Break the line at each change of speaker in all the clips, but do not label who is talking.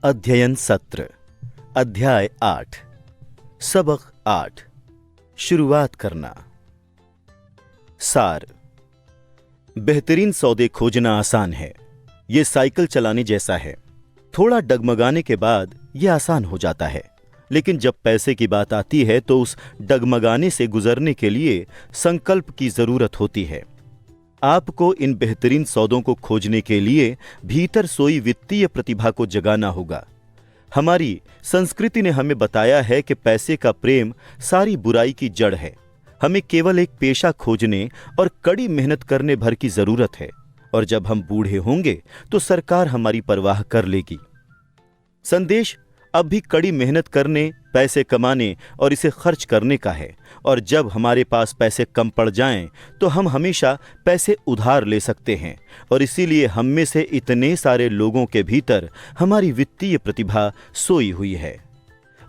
अध्ययन सत्र अध्याय 8 सबक 8 शुरुआत करना। सार। बेहतरीन सौदे खोजना आसान है। यह साइकिल चलाने जैसा है। थोड़ा डगमगाने के बाद यह आसान हो जाता है, लेकिन जब पैसे की बात आती है तो उस डगमगाने से गुजरने के लिए संकल्प की जरूरत होती है। आपको इन बेहतरीन सौदों को खोजने के लिए भीतर सोई वित्तीय प्रतिभा को जगाना होगा। हमारी संस्कृति ने हमें बताया है कि पैसे का प्रेम सारी बुराई की जड़ है। हमें केवल एक पेशा खोजने और कड़ी मेहनत करने भर की जरूरत है, और जब हम बूढ़े होंगे तो सरकार हमारी परवाह कर लेगी। संदेश अब भी कड़ी मेहनत करने, पैसे कमाने और इसे खर्च करने का है, और जब हमारे पास पैसे कम पड़ जाएं तो हम हमेशा पैसे उधार ले सकते हैं, और इसीलिए हम में से इतने सारे लोगों के भीतर हमारी वित्तीय प्रतिभा सोई हुई है।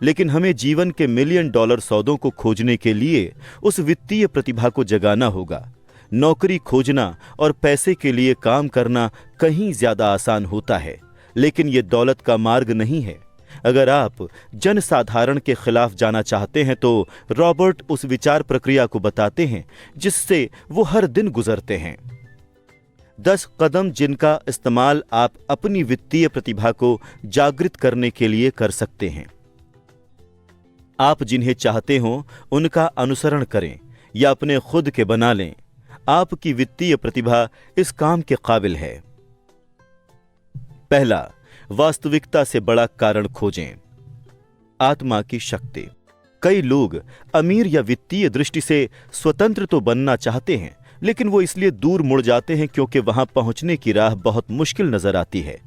लेकिन हमें जीवन के मिलियन डॉलर सौदों को खोजने के लिए उस वित्तीय प्रतिभा को जगाना होगा। नौकरी खोजना और पैसे के लिए काम करना कहीं ज्यादा आसान होता है, लेकिन यह दौलत का मार्ग नहीं है। अगर आप जनसाधारण के खिलाफ जाना चाहते हैं तो रॉबर्ट उस विचार प्रक्रिया को बताते हैं जिससे वो हर दिन गुजरते हैं। 10 कदम जिनका इस्तेमाल आप अपनी वित्तीय प्रतिभा को जागृत करने के लिए कर सकते हैं। आप जिन्हें चाहते हो उनका अनुसरण करें या अपने खुद के बना लें। आपकी वित्तीय प्रतिभा इस काम के काबिल है। पहला, वास्तविकता से बड़ा कारण खोजें। आत्मा की शक्ति। कई लोग अमीर या वित्तीय दृष्टि से स्वतंत्र तो बनना चाहते हैं, लेकिन वो इसलिए दूर मुड़ जाते हैं क्योंकि वहां पहुंचने की राह बहुत मुश्किल नजर आती है।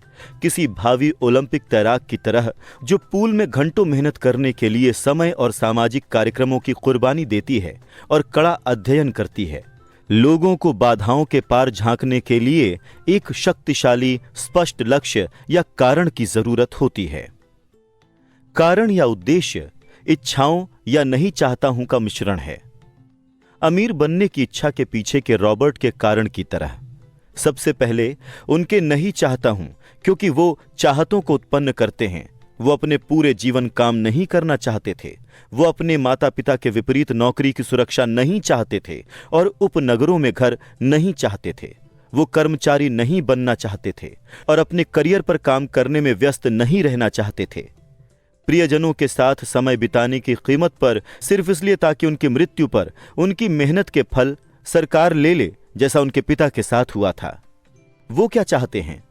किसी भावी ओलंपिक तैराक की तरह जो पूल में घंटों मेहनत करने के लिए समय और सामाजिक कार्यक्रमों की कुर्बानी देती है और कड़ा अध्ययन करती है। लोगों को बाधाओं के पार झांकने के लिए एक शक्तिशाली स्पष्ट लक्ष्य या कारण की जरूरत होती है। कारण या उद्देश्य इच्छाओं या नहीं चाहता हूं का मिश्रण है। अमीर बनने की इच्छा के पीछे के रॉबर्ट के कारण की तरह। सबसे पहले उनके नहीं चाहता हूं क्योंकि वो चाहतों को उत्पन्न करते हैं। वो अपने पूरे जीवन काम नहीं करना चाहते थे। वो अपने माता पिता के विपरीत नौकरी की सुरक्षा नहीं चाहते थे और उपनगरों में घर नहीं चाहते थे। वो कर्मचारी नहीं बनना चाहते थे और अपने करियर पर काम करने में व्यस्त नहीं रहना चाहते थे। प्रियजनों के साथ समय बिताने की कीमत पर सिर्फ इसलिए ताकि उनकी मृत्यु पर उनकी मेहनत के फल सरकार ले ले, जैसा उनके पिता के साथ हुआ था। वो क्या चाहते हैं?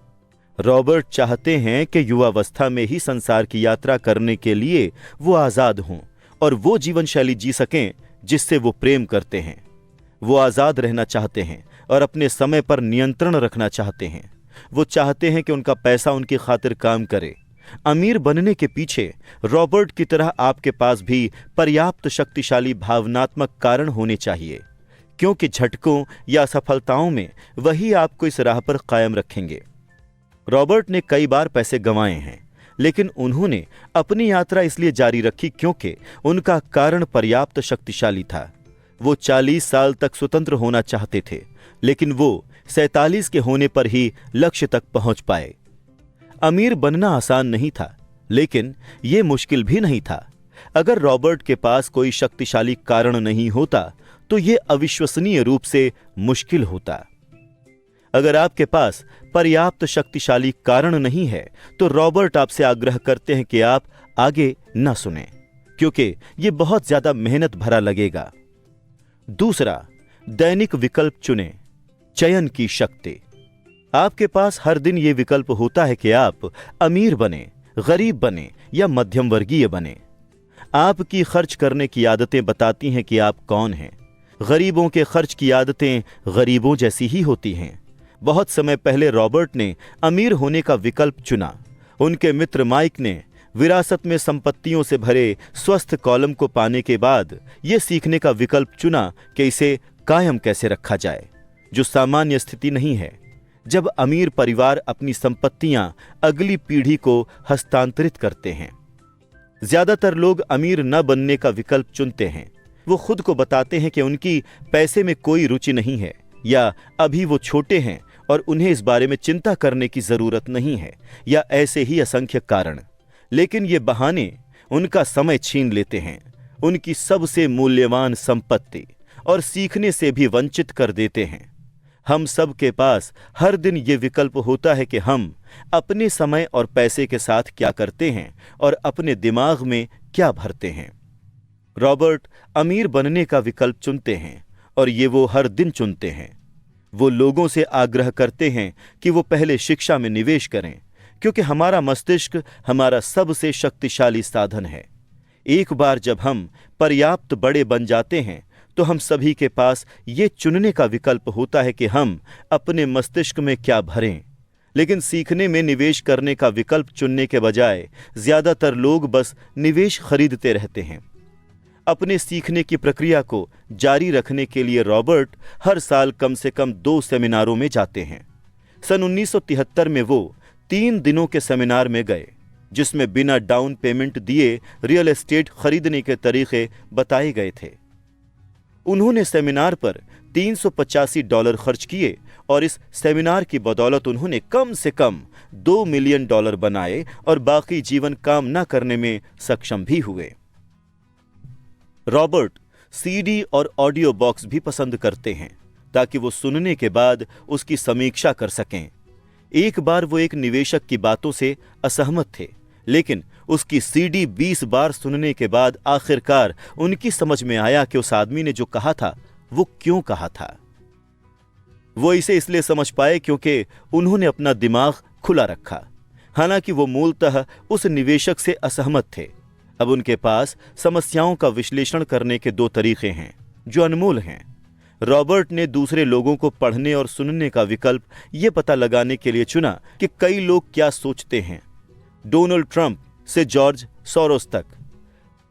रॉबर्ट चाहते हैं कि युवावस्था में ही संसार की यात्रा करने के लिए वो आजाद हों और वो जीवन शैली जी सकें जिससे वो प्रेम करते हैं। वो आजाद रहना चाहते हैं और अपने समय पर नियंत्रण रखना चाहते हैं। वो चाहते हैं कि उनका पैसा उनकी खातिर काम करे। अमीर बनने के पीछे रॉबर्ट की तरह आपके पास भी पर्याप्त शक्तिशाली भावनात्मक कारण होने चाहिए, क्योंकि झटकों या असफलताओं में वही आपको इस राह पर कायम रखेंगे। रॉबर्ट ने कई बार पैसे गंवाए हैं, लेकिन उन्होंने अपनी यात्रा इसलिए जारी रखी क्योंकि उनका कारण पर्याप्त शक्तिशाली था। वो 40 साल तक स्वतंत्र होना चाहते थे, लेकिन वो 47 के होने पर ही लक्ष्य तक पहुंच पाए। अमीर बनना आसान नहीं था, लेकिन यह मुश्किल भी नहीं था। अगर रॉबर्ट के पास कोई शक्तिशाली कारण नहीं होता तो यह अविश्वसनीय रूप से मुश्किल होता। अगर आपके पास पर्याप्त शक्तिशाली कारण नहीं है तो रॉबर्ट आपसे आग्रह करते हैं कि आप आगे न सुनें, क्योंकि यह बहुत ज्यादा मेहनत भरा लगेगा। दूसरा, दैनिक विकल्प चुनें। चयन की शक्ति। आपके पास हर दिन यह विकल्प होता है कि आप अमीर बने, गरीब बने या मध्यम वर्गीय बने। आपकी खर्च करने की आदतें बताती हैं कि आप कौन हैं। गरीबों के खर्च की आदतें गरीबों जैसी ही होती हैं। बहुत समय पहले रॉबर्ट ने अमीर होने का विकल्प चुना। उनके मित्र माइक ने विरासत में संपत्तियों से भरे स्वस्थ कॉलम को पाने के बाद यह सीखने का विकल्प चुना कि इसे कायम कैसे रखा जाए, जो सामान्य स्थिति नहीं है। जब अमीर परिवार अपनी संपत्तियां अगली पीढ़ी को हस्तांतरित करते हैं। ज्यादातर लोग अमीर न बनने का विकल्प चुनते हैं। वो खुद को बताते हैं कि उनकी पैसे में कोई रुचि नहीं है, या अभी वो छोटे हैं और उन्हें इस बारे में चिंता करने की जरूरत नहीं है, या ऐसे ही असंख्य कारण। लेकिन ये बहाने उनका समय छीन लेते हैं, उनकी सबसे मूल्यवान संपत्ति, और सीखने से भी वंचित कर देते हैं। हम सब के पास हर दिन ये विकल्प होता है कि हम अपने समय और पैसे के साथ क्या करते हैं और अपने दिमाग में क्या भरते हैं। रॉबर्ट अमीर बनने का विकल्प चुनते हैं, और ये वो हर दिन चुनते हैं। वो लोगों से आग्रह करते हैं कि वो पहले शिक्षा में निवेश करें, क्योंकि हमारा मस्तिष्क हमारा सबसे शक्तिशाली साधन है। एक बार जब हम पर्याप्त बड़े बन जाते हैं तो हम सभी के पास ये चुनने का विकल्प होता है कि हम अपने मस्तिष्क में क्या भरें। लेकिन सीखने में निवेश करने का विकल्प चुनने के बजाय ज्यादातर लोग बस निवेश खरीदते रहते हैं। अपने सीखने की प्रक्रिया को जारी रखने के लिए रॉबर्ट हर साल कम से कम 2 सेमिनारों में जाते हैं। सन 1973 में वो 3 दिनों के सेमिनार में गए, जिसमें बिना डाउन पेमेंट दिए रियल एस्टेट खरीदने के तरीके बताए गए थे। उन्होंने सेमिनार पर $385 खर्च किए, और इस सेमिनार की बदौलत उन्होंने कम से कम $2 मिलियन बनाए और बाकी जीवन काम न करने में सक्षम भी हुए। रॉबर्ट सीडी और ऑडियो बॉक्स भी पसंद करते हैं, ताकि वो सुनने के बाद उसकी समीक्षा कर सकें। एक बार वो एक निवेशक की बातों से असहमत थे, लेकिन उसकी सीडी 20 बार सुनने के बाद आखिरकार उनकी समझ में आया कि उस आदमी ने जो कहा था वो क्यों कहा था। वो इसे इसलिए समझ पाए क्योंकि उन्होंने अपना दिमाग खुला रखा। हालांकि वो मूलतः उस निवेशक से असहमत थे। अब उनके पास समस्याओं का विश्लेषण करने के 2 तरीके हैं जो अनमोल हैं। रॉबर्ट ने दूसरे लोगों को पढ़ने और सुनने का विकल्प ये पता लगाने के लिए चुना कि कई लोग क्या सोचते हैं, डोनाल्ड ट्रंप से जॉर्ज सोरोस तक।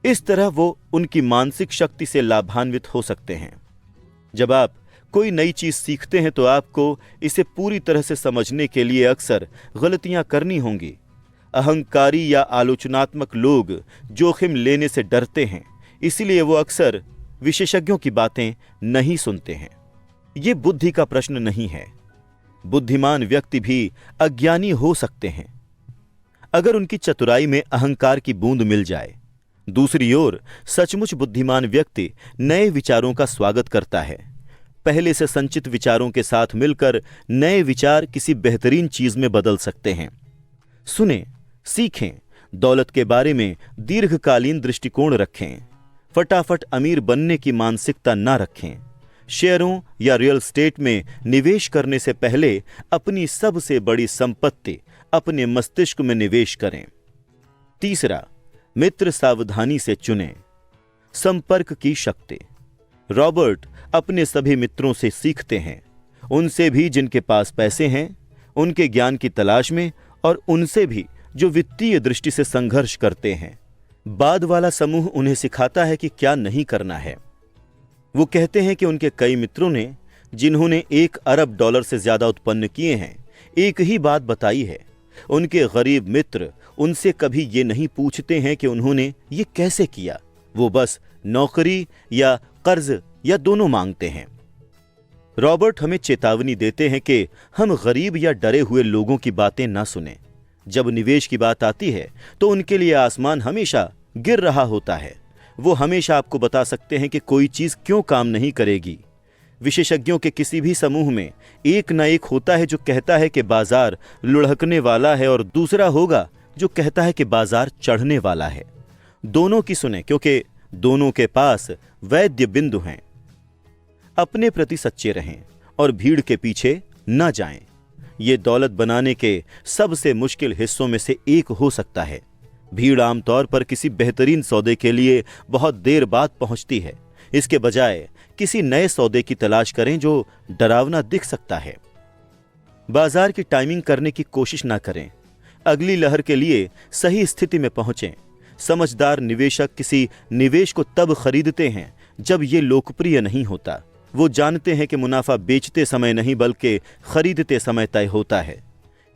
इस तरह वो उनकी मानसिक शक्ति से लाभान्वित हो सकते हैं। जब आप कोई नई चीज सीखते हैं तो आपको इसे पूरी तरह से समझने के लिए अक्सर गलतियां करनी होंगी। अहंकारी या आलोचनात्मक लोग जोखिम लेने से डरते हैं, इसीलिए वो अक्सर विशेषज्ञों की बातें नहीं सुनते हैं। ये बुद्धि का प्रश्न नहीं है। बुद्धिमान व्यक्ति भी अज्ञानी हो सकते हैं अगर उनकी चतुराई में अहंकार की बूंद मिल जाए। दूसरी ओर सचमुच बुद्धिमान व्यक्ति नए विचारों का स्वागत करता है। पहले से संचित विचारों के साथ मिलकर नए विचार किसी बेहतरीन चीज में बदल सकते हैं। सुनें, सीखें, दौलत के बारे में दीर्घकालीन दृष्टिकोण रखें। फटाफट अमीर बनने की मानसिकता ना रखें। शेयरों या रियल एस्टेट में निवेश करने से पहले अपनी सबसे बड़ी संपत्ति अपने मस्तिष्क में निवेश करें। तीसरा, मित्र सावधानी से चुनें। संपर्क की शक्ति। रॉबर्ट अपने सभी मित्रों से सीखते हैं, उनसे भी जिनके पास पैसे हैं, उनके ज्ञान की तलाश में, और उनसे भी जो वित्तीय दृष्टि से संघर्ष करते हैं। बाद वाला समूह उन्हें सिखाता है कि क्या नहीं करना है। वो कहते हैं कि उनके कई मित्रों ने, जिन्होंने $1 अरब से ज्यादा उत्पन्न किए हैं, एक ही बात बताई है। उनके गरीब मित्र उनसे कभी ये नहीं पूछते हैं कि उन्होंने ये कैसे किया। वो बस नौकरी या कर्ज या दोनों मांगते हैं। रॉबर्ट हमें चेतावनी देते हैं कि हम गरीब या डरे हुए लोगों की बातें ना सुनें। जब निवेश की बात आती है तो उनके लिए आसमान हमेशा गिर रहा होता है। वो हमेशा आपको बता सकते हैं कि कोई चीज क्यों काम नहीं करेगी। विशेषज्ञों के किसी भी समूह में एक न एक होता है जो कहता है कि बाजार लुढ़कने वाला है, और दूसरा होगा जो कहता है कि बाजार चढ़ने वाला है। दोनों की सुने, क्योंकि दोनों के पास वैद्य बिंदु हैं। अपने प्रति सच्चे रहें और भीड़ के पीछे न जाएं। ये दौलत बनाने के सबसे मुश्किल हिस्सों में से एक हो सकता है। भीड़ आमतौर पर किसी बेहतरीन सौदे के लिए बहुत देर बाद पहुंचती है। इसके बजाय किसी नए सौदे की तलाश करें जो डरावना दिख सकता है। बाजार की टाइमिंग करने की कोशिश ना करें। अगली लहर के लिए सही स्थिति में पहुंचें। समझदार निवेशक किसी निवेश को तब खरीदते हैं जब ये लोकप्रिय नहीं होता। वो जानते हैं कि मुनाफा बेचते समय नहीं बल्कि खरीदते समय तय होता है।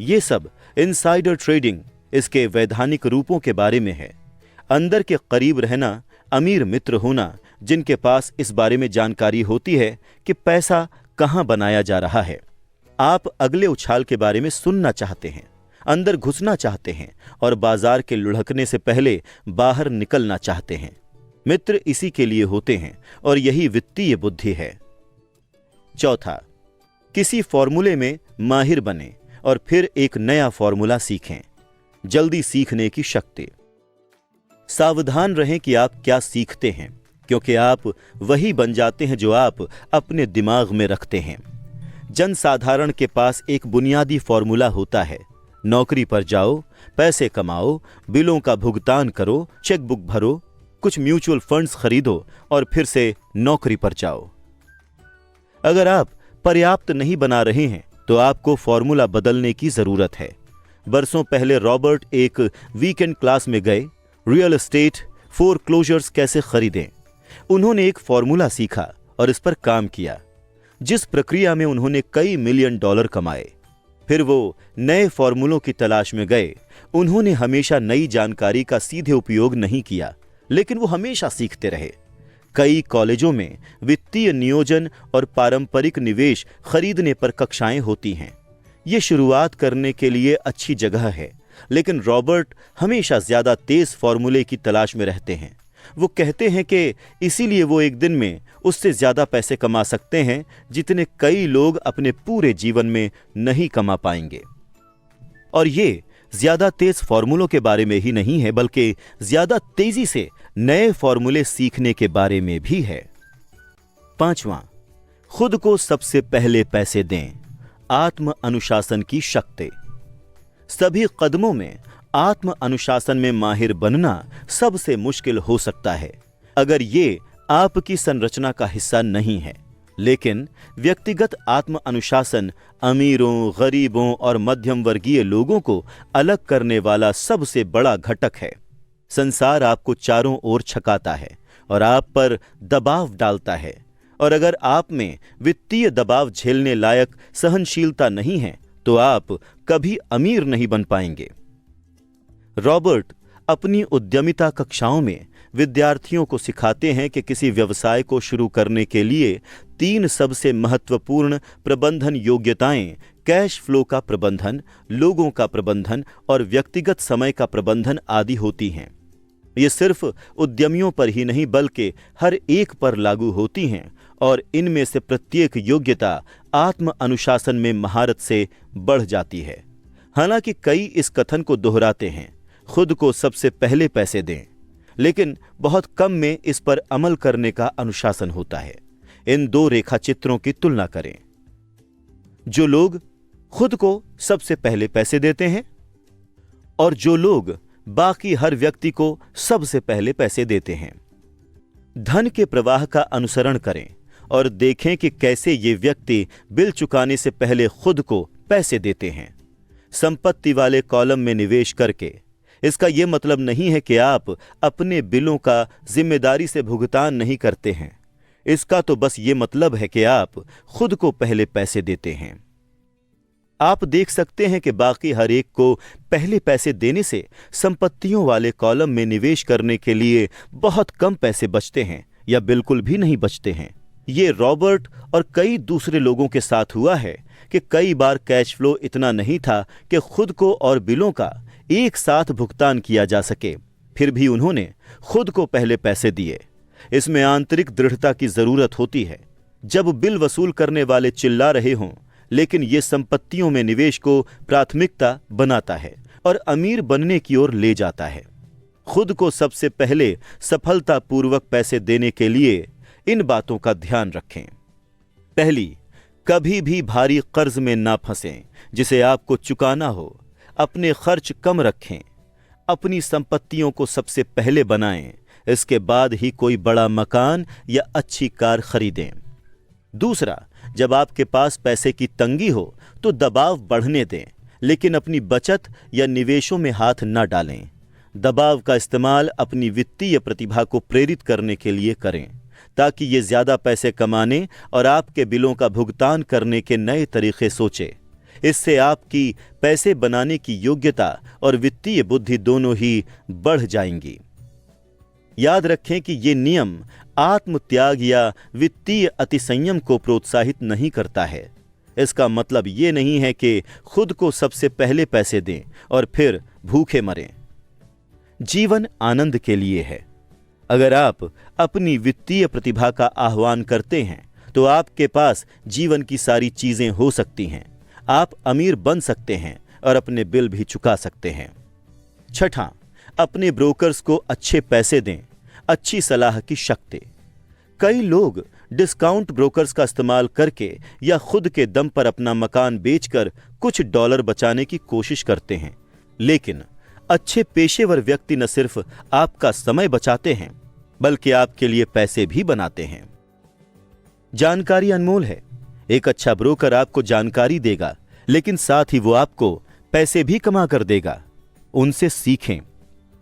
ये सब इनसाइडर ट्रेडिंग इसके वैधानिक रूपों के बारे में है। अंदर के करीब रहना, अमीर मित्र होना जिनके पास इस बारे में जानकारी होती है कि पैसा कहां बनाया जा रहा है। आप अगले उछाल के बारे में सुनना चाहते हैं, अंदर घुसना चाहते हैं और बाजार के लुढ़कने से पहले बाहर निकलना चाहते हैं। मित्र इसी के लिए होते हैं और यही वित्तीय बुद्धि है। चौथा, किसी फॉर्मूले में माहिर बने और फिर एक नया फॉर्मूला सीखें। जल्दी सीखने की शक्ति। सावधान रहें कि आप क्या सीखते हैं, क्योंकि आप वही बन जाते हैं जो आप अपने दिमाग में रखते हैं। जनसाधारण के पास एक बुनियादी फॉर्मूला होता है। नौकरी पर जाओ, पैसे कमाओ, बिलों का भुगतान करो, चेकबुक भरो, कुछ म्यूचुअल फंड्स खरीदो और फिर से नौकरी पर जाओ। अगर आप पर्याप्त नहीं बना रहे हैं तो आपको फॉर्मूला बदलने की जरूरत है। बरसों पहले रॉबर्ट एक वीकेंड क्लास में गए, रियल एस्टेट फोरक्लोजर्स कैसे खरीदें। उन्होंने एक फॉर्मूला सीखा और इस पर काम किया, जिस प्रक्रिया में उन्होंने कई मिलियन डॉलर कमाए। फिर वो नए फॉर्मूलों की तलाश में गए। उन्होंने हमेशा नई जानकारी का सीधे उपयोग नहीं किया, लेकिन वो हमेशा सीखते रहे। कई कॉलेजों में वित्तीय नियोजन और पारंपरिक निवेश खरीदने पर कक्षाएं होती हैं। ये शुरुआत करने के लिए अच्छी जगह है, लेकिन रॉबर्ट हमेशा ज्यादा तेज फॉर्मूले की तलाश में रहते हैं। वो कहते हैं कि इसीलिए वो एक दिन में उससे ज्यादा पैसे कमा सकते हैं जितने कई लोग अपने पूरे जीवन में नहीं कमा पाएंगे। और ये ज्यादा तेज फॉर्मूलों के बारे में ही नहीं है, बल्कि ज्यादा तेजी से नए फॉर्मूले सीखने के बारे में भी है। पांचवां, खुद को सबसे पहले पैसे दें। आत्म अनुशासन की शक्ति। सभी कदमों में आत्म अनुशासन में माहिर बनना सबसे मुश्किल हो सकता है अगर ये आपकी संरचना का हिस्सा नहीं है। लेकिन व्यक्तिगत आत्म अनुशासन अमीरों, गरीबों और मध्यम वर्गीय लोगों को अलग करने वाला सबसे बड़ा घटक है। संसार आपको चारों ओर छकाता है और आप पर दबाव डालता है, और अगर आप में वित्तीय दबाव झेलने लायक सहनशीलता नहीं है तो आप कभी अमीर नहीं बन पाएंगे। रॉबर्ट अपनी उद्यमिता कक्षाओं में विद्यार्थियों को सिखाते हैं कि किसी व्यवसाय को शुरू करने के लिए 3 सबसे महत्वपूर्ण प्रबंधन योग्यताएं कैश फ्लो का प्रबंधन, लोगों का प्रबंधन और व्यक्तिगत समय का प्रबंधन आदि होती हैं। ये सिर्फ उद्यमियों पर ही नहीं बल्कि हर एक पर लागू होती हैं, और इनमें से प्रत्येक योग्यता आत्म अनुशासन में महारत से बढ़ जाती है। हालांकि कई इस कथन को दोहराते हैं, खुद को सबसे पहले पैसे दें, लेकिन बहुत कम में इस पर अमल करने का अनुशासन होता है। इन 2 रेखा चित्रों की तुलना करें। जो लोग खुद को सबसे पहले पैसे देते हैं और जो लोग बाकी हर व्यक्ति को सबसे पहले पैसे देते हैं। धन के प्रवाह का अनुसरण करें और देखें कि कैसे ये व्यक्ति बिल चुकाने से पहले खुद को पैसे देते हैं। संपत्ति वाले कॉलम में निवेश करके। इसका यह मतलब नहीं है कि आप अपने बिलों का जिम्मेदारी से भुगतान नहीं करते हैं। इसका तो बस ये मतलब है कि आप खुद को पहले पैसे देते हैं। आप देख सकते हैं कि बाकी हर एक को पहले पैसे देने से संपत्तियों वाले कॉलम में निवेश करने के लिए बहुत कम पैसे बचते हैं या बिल्कुल भी नहीं बचते हैं। ये रॉबर्ट और कई दूसरे लोगों के साथ हुआ है कि कई बार कैश फ्लो इतना नहीं था कि खुद को और बिलों का एक साथ भुगतान किया जा सके, फिर भी उन्होंने खुद को पहले पैसे दिए। इसमें आंतरिक दृढ़ता की जरूरत होती है। जब बिल वसूल करने वाले चिल्ला रहे हों, लेकिन ये संपत्तियों में निवेश को प्राथमिकता बनाता है और अमीर बनने की ओर ले जाता है। खुद को सबसे पहले सफलतापूर्वक पैसे देने के लिए इन बातों का ध्यान रखें। पहली, कभी भी भारी कर्ज में ना फंसें जिसे आपको चुकाना हो। अपने खर्च कम रखें। अपनी संपत्तियों को सबसे पहले बनाएं, इसके बाद ही कोई बड़ा मकान या अच्छी कार खरीदें। दूसरा, जब आपके पास पैसे की तंगी हो तो दबाव बढ़ने दें, लेकिन अपनी बचत या निवेशों में हाथ न डालें। दबाव का इस्तेमाल अपनी वित्तीय प्रतिभा को प्रेरित करने के लिए करें, ताकि ये ज्यादा पैसे कमाने और आपके बिलों का भुगतान करने के नए तरीके सोचे। इससे आपकी पैसे बनाने की योग्यता और वित्तीय बुद्धि दोनों ही बढ़ जाएंगी। याद रखें कि ये नियम आत्मत्याग या वित्तीय अतिसंयम को प्रोत्साहित नहीं करता है। इसका मतलब ये नहीं है कि खुद को सबसे पहले पैसे दें और फिर भूखे मरें। जीवन आनंद के लिए है। अगर आप अपनी वित्तीय प्रतिभा का आह्वान करते हैं तो आपके पास जीवन की सारी चीजें हो सकती हैं। आप अमीर बन सकते हैं और अपने बिल भी चुका सकते हैं। छठा, अपने ब्रोकर्स को अच्छे पैसे दें। अच्छी सलाह की शक्ति। कई लोग डिस्काउंट ब्रोकर्स का इस्तेमाल करके या खुद के दम पर अपना मकान बेचकर कुछ डॉलर बचाने की कोशिश करते हैं, लेकिन अच्छे पेशेवर व्यक्ति न सिर्फ आपका समय बचाते हैं बल्कि आपके लिए पैसे भी बनाते हैं। जानकारी अनमोल है। एक अच्छा ब्रोकर आपको जानकारी देगा, लेकिन साथ ही वो आपको पैसे भी कमा कर देगा। उनसे सीखें।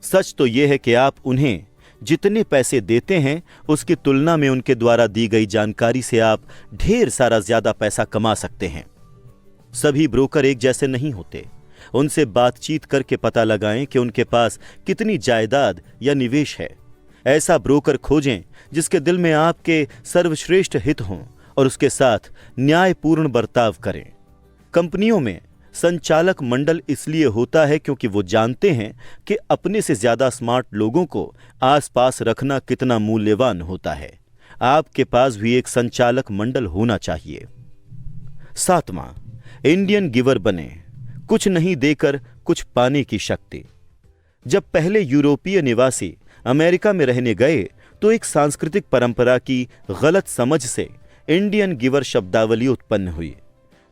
सच तो यह है कि आप उन्हें जितने पैसे देते हैं उसकी तुलना में उनके द्वारा दी गई जानकारी से आप ढेर सारा ज्यादा पैसा कमा सकते हैं। सभी ब्रोकर एक जैसे नहीं होते। उनसे बातचीत करके पता लगाएं कि उनके पास कितनी जायदाद या निवेश है। ऐसा ब्रोकर खोजें जिसके दिल में आपके सर्वश्रेष्ठ हित हों और उसके साथ न्यायपूर्ण बर्ताव करें। कंपनियों में संचालक मंडल इसलिए होता है क्योंकि वो जानते हैं कि अपने से ज्यादा स्मार्ट लोगों को आसपास रखना कितना मूल्यवान होता है। आपके पास भी एक संचालक मंडल होना चाहिए। सातवां, इंडियन गिवर बने। कुछ नहीं देकर कुछ पाने की शक्ति। जब पहले यूरोपीय निवासी अमेरिका में रहने गए तो एक सांस्कृतिक परंपरा की गलत समझ से इंडियन गिवर शब्दावली उत्पन्न हुई।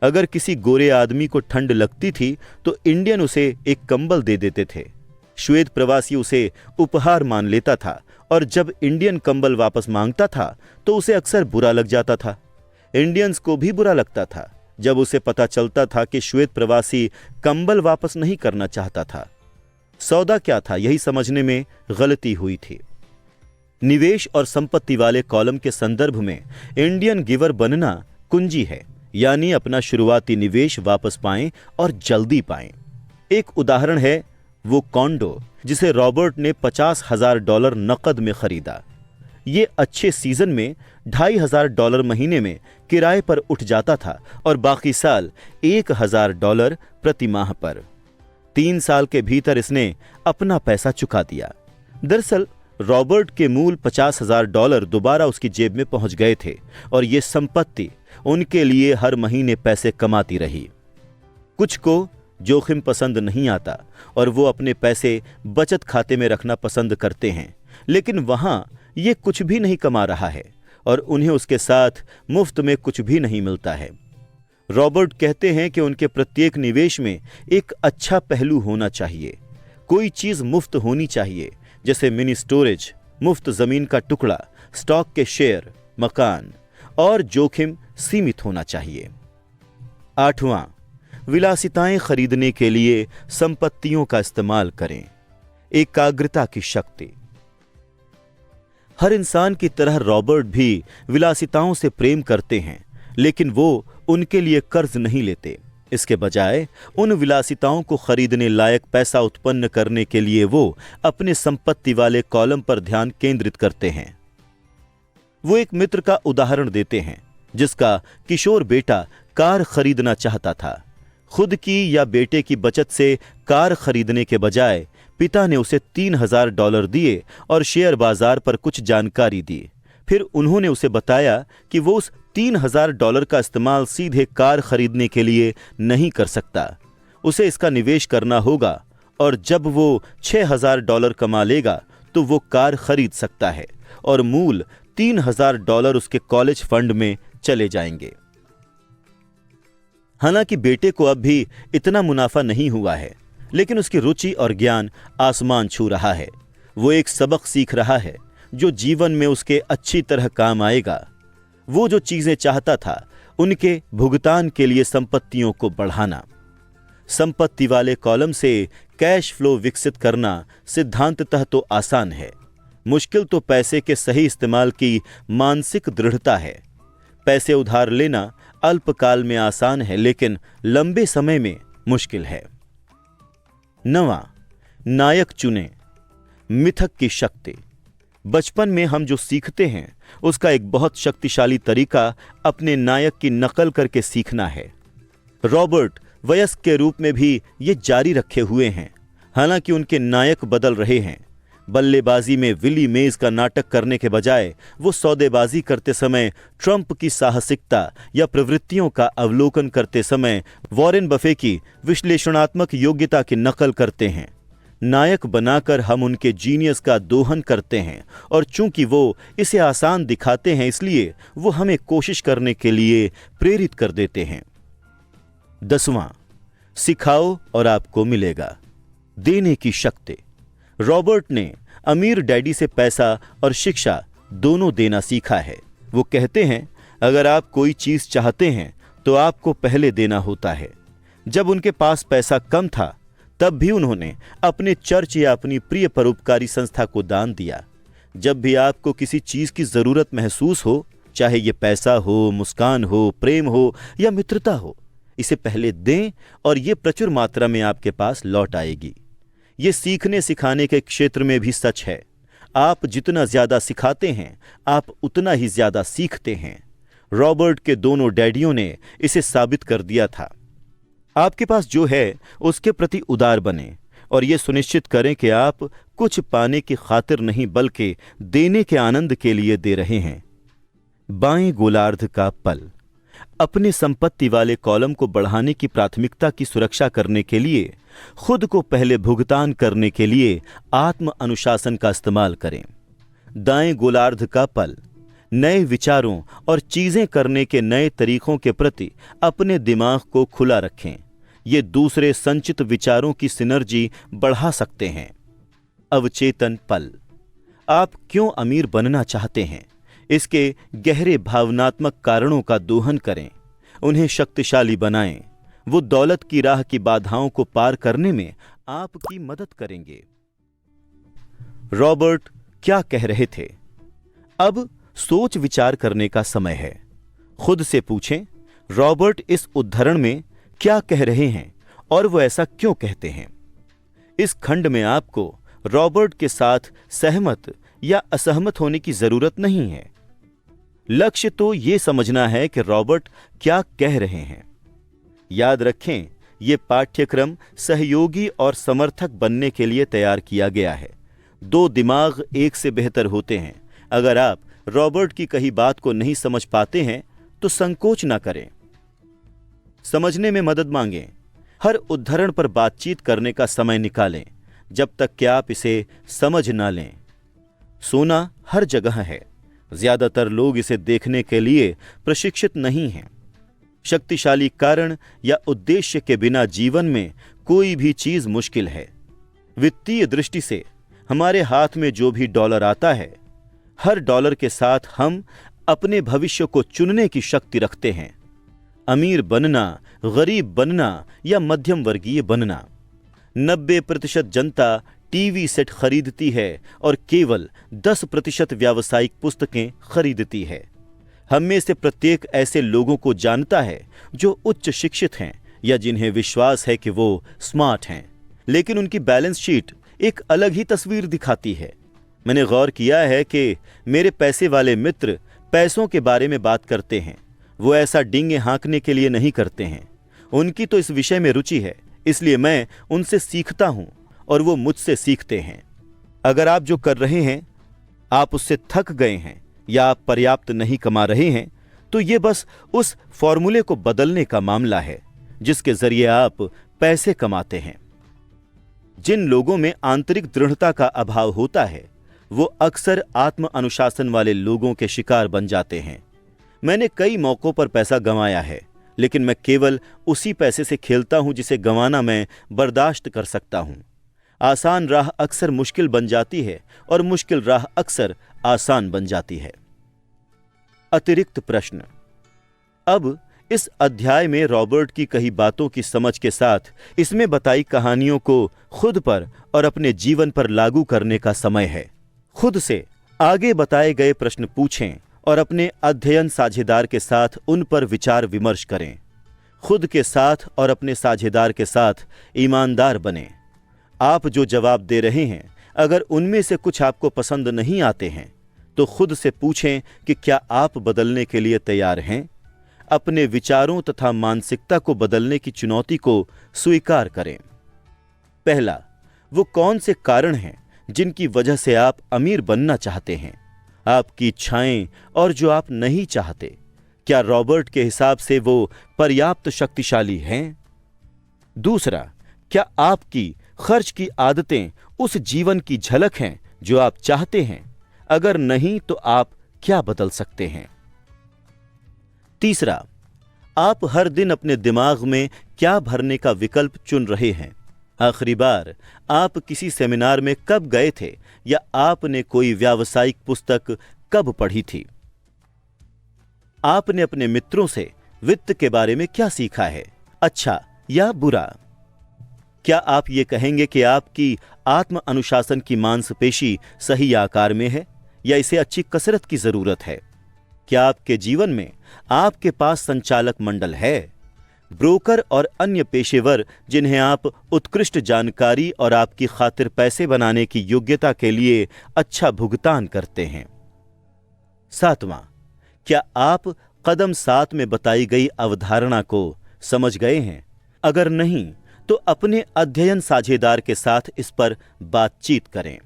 अगर किसी गोरे आदमी को ठंड लगती थी तो इंडियन उसे एक कंबल दे देते थे। श्वेत प्रवासी उसे उपहार मान लेता था और जब इंडियन कंबल वापस मांगता था तो उसे अक्सर बुरा लग जाता था। इंडियंस को भी बुरा लगता था जब उसे पता चलता था कि श्वेत प्रवासी कंबल वापस नहीं करना चाहता था। सौदा क्या था, यही समझने में गलती हुई थी। निवेश और संपत्ति वाले कॉलम के संदर्भ में इंडियन गिवर बनना कुंजी है, यानी अपना शुरुआती निवेश वापस पाएं और जल्दी पाएं। एक उदाहरण है वो कॉन्डो जिसे रॉबर्ट ने $50,000 नकद में खरीदा। ये अच्छे सीजन में $2,500 महीने में किराए पर उठ जाता था और बाकी साल $1,000 प्रति माह पर। 3 साल के भीतर इसने अपना पैसा चुका दिया। दरअसल रॉबर्ट के मूल $50,000 दोबारा उसकी जेब में पहुंच गए थे और ये संपत्ति उनके लिए हर महीने पैसे कमाती रही। कुछ को जोखिम पसंद नहीं आता और वो अपने पैसे बचत खाते में रखना पसंद करते हैं, लेकिन वहां ये कुछ भी नहीं कमा रहा है और उन्हें उसके साथ मुफ्त में कुछ भी नहीं मिलता है। रॉबर्ट कहते हैं कि उनके प्रत्येक निवेश में एक अच्छा पहलू होना चाहिए। कोई चीज मुफ्त होनी चाहिए, जैसे मिनी स्टोरेज, मुफ्त जमीन का टुकड़ा, स्टॉक के शेयर, मकान, और जोखिम सीमित होना चाहिए। 8वां, विलासिताएं खरीदने के लिए संपत्तियों का इस्तेमाल करें। एकाग्रता की शक्ति। हर इंसान की तरह रॉबर्ट भी विलासिताओं से प्रेम करते हैं, लेकिन वो उनके लिए कर्ज नहीं लेते। इसके बजाय उन विलासिताओं को खरीदने लायक पैसा उत्पन्न करने के लिए वो अपने संपत्ति वाले कॉलम पर ध्यान केंद्रित करते हैं। वो एक मित्र का उदाहरण देते हैं जिसका किशोर बेटा कार खरीदना चाहता था। खुद की या बेटे की बचत से कार खरीदने के बजाय पिता ने उसे $3,000 दिए और शेयर बाजार पर कुछ जानकारी दी। फिर उन्होंने उसे बताया कि वो उस $3,000 का इस्तेमाल सीधे कार खरीदने के लिए नहीं कर सकता, उसे इसका निवेश करना होगा और जब वो $6,000 कमा लेगा तो वो कार खरीद सकता है और मूल $3,000 उसके कॉलेज फंड में चले जाएंगे। हालांकि बेटे को अब भी इतना मुनाफा नहीं हुआ है, लेकिन उसकी रुचि और ज्ञान आसमान छू रहा है। वो एक सबक सीख रहा है जो जीवन में उसके अच्छी तरह काम आएगा। वो जो चीजें चाहता था उनके भुगतान के लिए संपत्तियों को बढ़ाना। संपत्ति वाले कॉलम से कैश फ्लो विकसित करना सिद्धांततः तो आसान है, मुश्किल तो पैसे के सही इस्तेमाल की मानसिक दृढ़ता है। पैसे उधार लेना अल्पकाल में आसान है, लेकिन लंबे समय में मुश्किल है। 9वां, नायक चुने। मिथक की शक्ति। बचपन में हम जो सीखते हैं उसका एक बहुत शक्तिशाली तरीका अपने नायक की नकल करके सीखना है। रॉबर्ट वयस्क के रूप में भी ये जारी रखे हुए हैं, हालांकि उनके नायक बदल रहे हैं। बल्लेबाजी में विली मेज का नाटक करने के बजाय वो सौदेबाजी करते समय ट्रंप की साहसिकता या प्रवृत्तियों का अवलोकन करते समय वॉरेन बफे की विश्लेषणात्मक योग्यता की नकल करते हैं। नायक बनाकर हम उनके जीनियस का दोहन करते हैं, और चूंकि वो इसे आसान दिखाते हैं इसलिए वो हमें कोशिश करने के लिए प्रेरित कर देते हैं। 10वां, सिखाओ और आपको मिलेगा। देने की शक्ति। रॉबर्ट ने अमीर डैडी से पैसा और शिक्षा दोनों देना सीखा है। वो कहते हैं, अगर आप कोई चीज चाहते हैं तो आपको पहले देना होता है। जब उनके पास पैसा कम था तब भी उन्होंने अपने चर्च या अपनी प्रिय परोपकारी संस्था को दान दिया। जब भी आपको किसी चीज की जरूरत महसूस हो, चाहे ये पैसा हो, मुस्कान हो, प्रेम हो या मित्रता हो, इसे पहले दें और ये प्रचुर मात्रा में आपके पास लौट आएगी। ये सीखने सिखाने के क्षेत्र में भी सच है। आप जितना ज्यादा सिखाते हैं आप उतना ही ज्यादा सीखते हैं। रॉबर्ट के दोनों डैडियों ने इसे साबित कर दिया था। आपके पास जो है उसके प्रति उदार बने और यह सुनिश्चित करें कि आप कुछ पाने की खातिर नहीं बल्कि देने के आनंद के लिए दे रहे हैं। बाएं गोलार्ध का पल। अपने संपत्ति वाले कॉलम को बढ़ाने की प्राथमिकता की सुरक्षा करने के लिए खुद को पहले भुगतान करने के लिए आत्म अनुशासन का इस्तेमाल करें। दाएं गोलार्ध का पल। नए विचारों और चीजें करने के नए तरीकों के प्रति अपने दिमाग को खुला रखें। ये दूसरे संचित विचारों की सिनर्जी बढ़ा सकते हैं। अवचेतन पल। आप क्यों अमीर बनना चाहते हैं, इसके गहरे भावनात्मक कारणों का दोहन करें, उन्हें शक्तिशाली बनाएं। वो दौलत की राह की बाधाओं को पार करने में आपकी मदद करेंगे। रॉबर्ट क्या कह रहे थे? अब सोच विचार करने का समय है। खुद से पूछें, रॉबर्ट इस उद्धरण में क्या कह रहे हैं और वो ऐसा क्यों कहते हैं? इस खंड में आपको रॉबर्ट के साथ सहमत या असहमत होने की जरूरत नहीं है। लक्ष्य तो यह समझना है कि रॉबर्ट क्या कह रहे हैं। याद रखें, यह पाठ्यक्रम सहयोगी और समर्थक बनने के लिए तैयार किया गया है। दो दिमाग एक से बेहतर होते हैं। अगर आप रॉबर्ट की कही बात को नहीं समझ पाते हैं तो संकोच ना करें, समझने में मदद मांगें। हर उद्धरण पर बातचीत करने का समय निकालें जब तक कि आप इसे समझ ना लें। सोना हर जगह है, ज्यादातर लोग इसे देखने के लिए प्रशिक्षित नहीं हैं। शक्तिशाली कारण या उद्देश्य के बिना जीवन में कोई भी चीज मुश्किल है। वित्तीय दृष्टि से हमारे हाथ में जो भी डॉलर आता है, हर डॉलर के साथ हम अपने भविष्य को चुनने की शक्ति रखते हैं। अमीर बनना, गरीब बनना या मध्यम वर्गीय बनना। 90% जनता टीवी सेट खरीदती है और केवल 10% व्यावसायिक पुस्तकें खरीदती है। हम में से प्रत्येक ऐसे लोगों को जानता है जो उच्च शिक्षित हैं या जिन्हें विश्वास है कि वो स्मार्ट हैं, लेकिन उनकी बैलेंस शीट एक अलग ही तस्वीर दिखाती है। मैंने गौर किया है कि मेरे पैसे वाले मित्र पैसों के बारे में बात करते हैं। वो ऐसा डींगे हाँकने के लिए नहीं करते हैं। उनकी तो इस विषय में रुचि है, इसलिए मैं उनसे सीखता हूं और वो मुझसे सीखते हैं। अगर आप जो कर रहे हैं आप उससे थक गए हैं या आप पर्याप्त नहीं कमा रहे हैं, तो ये बस उस फॉर्मूले को बदलने का मामला है जिसके जरिए आप पैसे कमाते हैं। जिन लोगों में आंतरिक दृढ़ता का अभाव होता है वो अक्सर आत्म अनुशासन वाले लोगों के शिकार बन जाते हैं। मैंने कई मौकों पर पैसा गंवाया है, लेकिन मैं केवल उसी पैसे से खेलता हूं जिसे गंवाना मैं बर्दाश्त कर सकता हूं। आसान राह अक्सर मुश्किल बन जाती है और मुश्किल राह अक्सर आसान बन जाती है। अतिरिक्त प्रश्न। अब इस अध्याय में रॉबर्ट की कही बातों की समझ के साथ इसमें बताई कहानियों को खुद पर और अपने जीवन पर लागू करने का समय है। खुद से आगे बताए गए प्रश्न पूछें और अपने अध्ययन साझेदार के साथ उन पर विचार विमर्श करें। खुद के साथ और अपने साझेदार के साथ ईमानदार बनें। आप जो जवाब दे रहे हैं अगर उनमें से कुछ आपको पसंद नहीं आते हैं तो खुद से पूछें कि क्या आप बदलने के लिए तैयार हैं। अपने विचारों तथा मानसिकता को बदलने की चुनौती को स्वीकार करें। पहला, वो कौन से कारण हैं जिनकी वजह से आप अमीर बनना चाहते हैं, आपकी इच्छाएं और जो आप नहीं चाहते, क्या रॉबर्ट के हिसाब से वो पर्याप्त शक्तिशाली हैं? दूसरा, क्या आपकी खर्च की आदतें उस जीवन की झलक हैं जो आप चाहते हैं? अगर नहीं तो आप क्या बदल सकते हैं? तीसरा, आप हर दिन अपने दिमाग में क्या भरने का विकल्प चुन रहे हैं? आखिरी बार आप किसी सेमिनार में कब गए थे या आपने कोई व्यावसायिक पुस्तक कब पढ़ी थी? आपने अपने मित्रों से वित्त के बारे में क्या सीखा है, अच्छा या बुरा? क्या आप ये कहेंगे कि आपकी आत्म अनुशासन की मांसपेशी सही आकार में है या इसे अच्छी कसरत की जरूरत है? क्या आपके जीवन में आपके पास संचालक मंडल है, ब्रोकर और अन्य पेशेवर जिन्हें आप उत्कृष्ट जानकारी और आपकी खातिर पैसे बनाने की योग्यता के लिए अच्छा भुगतान करते हैं? सातवां, क्या आप कदम 7 में बताई गई अवधारणा को समझ गए हैं? अगर नहीं तो अपने अध्ययन साझेदार के साथ इस पर बातचीत करें।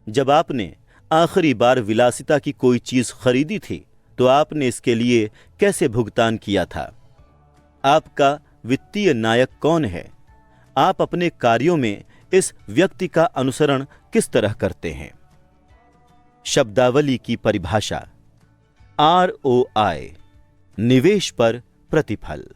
जब आपने आखिरी बार विलासिता की कोई चीज खरीदी थी तो आपने इसके लिए कैसे भुगतान किया था? आपका वित्तीय नायक कौन है? आप अपने कार्यों में इस व्यक्ति का अनुसरण किस तरह करते हैं? शब्दावली की परिभाषा। ROI, निवेश पर प्रतिफल।